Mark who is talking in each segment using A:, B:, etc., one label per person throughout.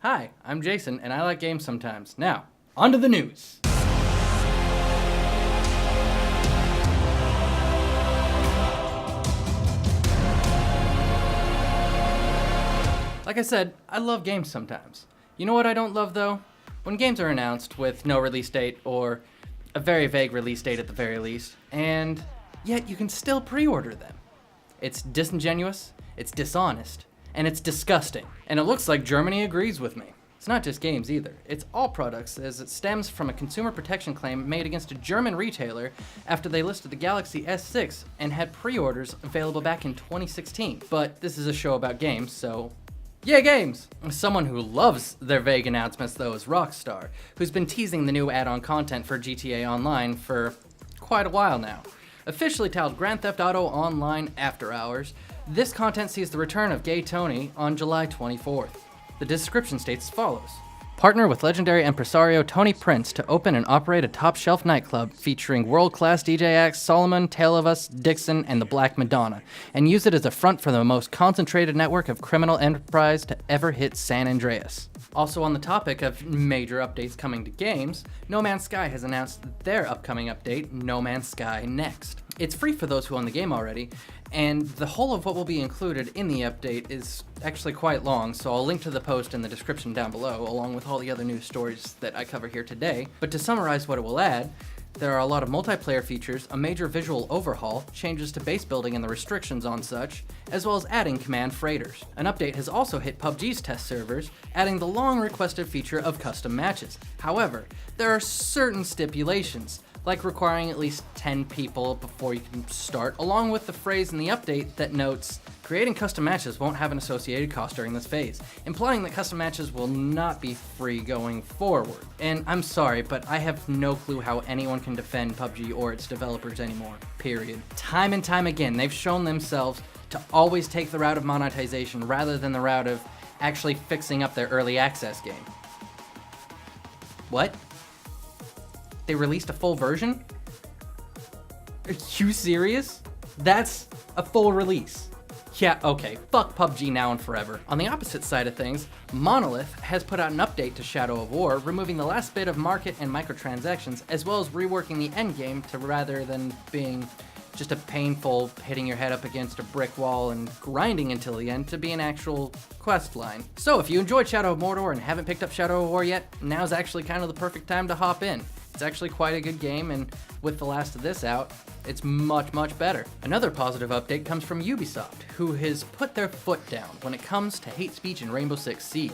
A: Hi, I'm Jayson, and I like games sometimes. Now, on to the news. Like I said, I love games sometimes. You know what I don't love though? When games are announced with no release date or a very vague release date at the very least, and yet you can still pre-order them. It's disingenuous, it's dishonest, and it's disgusting. And it looks like Germany agrees with me. It's not just games either. It's all products, as it stems from a consumer protection claim made against a German retailer after they listed the Galaxy S6 and had pre-orders available back in 2016. But this is a show about games, so yeah, games! Someone who loves their vague announcements, though, is Rockstar, who's been teasing the new add-on content for GTA Online for quite a while now. Officially titled Grand Theft Auto Online After Hours, this content sees the return of Gay Tony on July 24th. The description states as follows. Partner with legendary impresario Tony Prince to open and operate a top-shelf nightclub featuring world-class DJ acts Solomon, Tale of Us, Dixon, and the Black Madonna, and use it as a front for the most concentrated network of criminal enterprise to ever hit San Andreas. Also on the topic of major updates coming to games, No Man's Sky has announced their upcoming update, No Man's Sky Next. It's free for those who own the game already, and the whole of what will be included in the update is actually quite long, so I'll link to the post in the description down below, along with all the other news stories that I cover here today. But to summarize what it will add, there are a lot of multiplayer features, a major visual overhaul, changes to base building and the restrictions on such, as well as adding command freighters. An update has also hit PUBG's test servers, adding the long-requested feature of custom matches. However, there are certain stipulations, like requiring at least 10 people before you can start, along with the phrase in the update that notes, creating custom matches won't have an associated cost during this phase, implying that custom matches will not be free going forward. And I'm sorry, but I have no clue how anyone can defend PUBG or its developers anymore, period. Time and time again, they've shown themselves to always take the route of monetization rather than the route of actually fixing up their early access game. What? They released a full version? Are you serious? That's a full release. Yeah, okay, fuck PUBG now and forever. On the opposite side of things, Monolith has put out an update to Shadow of War, removing the last bit of market and microtransactions, as well as reworking the endgame to rather than being just a painful hitting your head up against a brick wall and grinding until the end to be an actual quest line. So if you enjoyed Shadow of Mordor and haven't picked up Shadow of War yet, now's actually kind of the perfect time to hop in. It's actually quite a good game, and with the last of this out, it's much, much better. Another positive update comes from Ubisoft, who has put their foot down when it comes to hate speech in Rainbow Six Siege.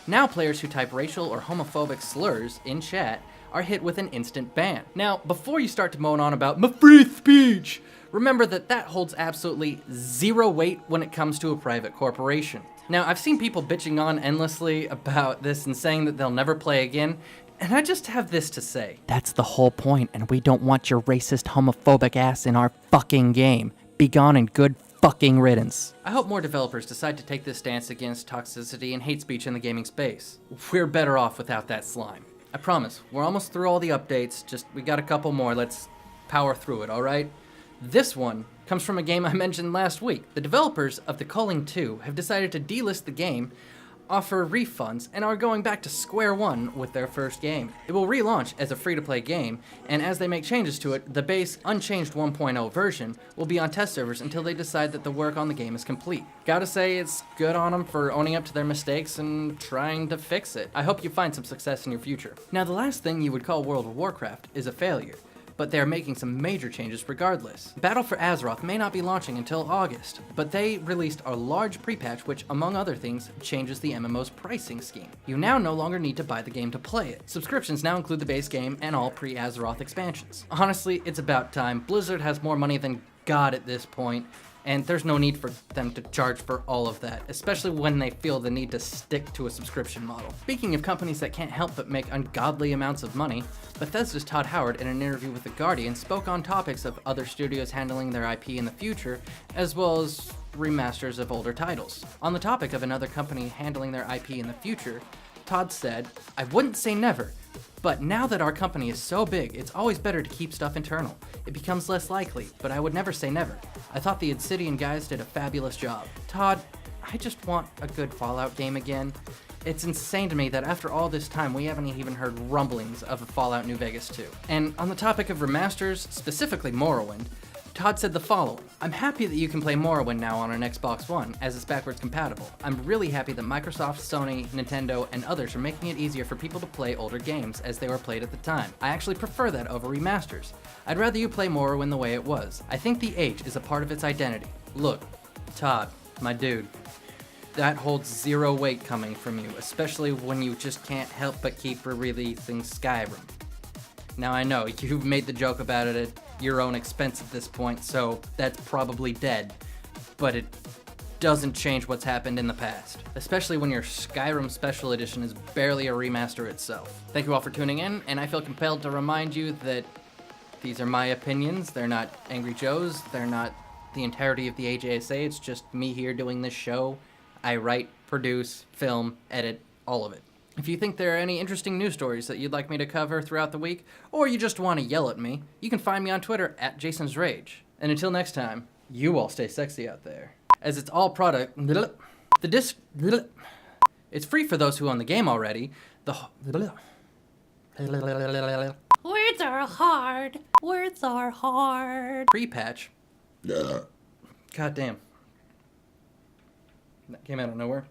A: Now players who type racial or homophobic slurs in chat are hit with an instant ban. Now, before you start to moan on about my free speech, remember that holds absolutely zero weight when it comes to a private corporation. Now, I've seen people bitching on endlessly about this and saying that they'll never play again, and I just have this to say. That's the whole point, and we don't want your racist, homophobic ass in our fucking game. Be gone and good fucking riddance. I hope more developers decide to take this stance against toxicity and hate speech in the gaming space. We're better off without that slime. I promise, we're almost through all the updates, just we got a couple more, let's power through it, alright? This one comes from a game I mentioned last week. The developers of the Culling 2 have decided to delist the game, offer refunds, and are going back to square one with their first game. It will relaunch as a free-to-play game, and as they make changes to it, the base, unchanged 1.0 version will be on test servers until they decide that the work on the game is complete. Gotta say, it's good on them for owning up to their mistakes and trying to fix it. I hope you find some success in your future. Now, the last thing you would call World of Warcraft is a failure, but they are making some major changes regardless. Battle for Azeroth may not be launching until August, but they released a large pre-patch which, among other things, changes the MMO's pricing scheme. You now no longer need to buy the game to play it. Subscriptions now include the base game and all pre-Azeroth expansions. Honestly, it's about time. Blizzard has more money than God at this point, and there's no need for them to charge for all of that, especially when they feel the need to stick to a subscription model. Speaking of companies that can't help but make ungodly amounts of money, Bethesda's Todd Howard, in an interview with The Guardian, spoke on topics of other studios handling their IP in the future, as well as remasters of older titles. On the topic of another company handling their IP in the future, Todd said, "I wouldn't say never, but now that our company is so big, it's always better to keep stuff internal. It becomes less likely, but I would never say never. I thought the Obsidian guys did a fabulous job. Todd, I just want a good Fallout game again. It's insane to me that after all this time, we haven't even heard rumblings of a Fallout New Vegas 2. And on the topic of remasters, specifically Morrowind, Todd said the following: "I'm happy that you can play Morrowind now on an Xbox One, as it's backwards compatible. I'm really happy that Microsoft, Sony, Nintendo, and others are making it easier for people to play older games as they were played at the time. I actually prefer that over remasters. I'd rather you play Morrowind the way it was. I think the H is a part of its identity." Look, Todd, my dude, that holds zero weight coming from you, especially when you just can't help but keep releasing Skyrim. Now I know, you've made the joke about it at your own expense at this point, so that's probably dead, but it doesn't change what's happened in the past, especially when your Skyrim Special Edition is barely a remaster itself. Thank you all for tuning in, and I feel compelled to remind you that these are my opinions. They're not Angry Joe's, they're not the entirety of the AJSA, it's just me here doing this show. I write, produce, film, edit, all of it. If you think there are any interesting news stories that you'd like me to cover throughout the week, or you just want to yell at me, you can find me on Twitter at Jason's Rage. And until next time, you all stay sexy out there. As it's all product, the disc, it's free for those who own the game already.
B: Words are hard. Words are hard.
A: Pre-patch. God damn. That came out of nowhere.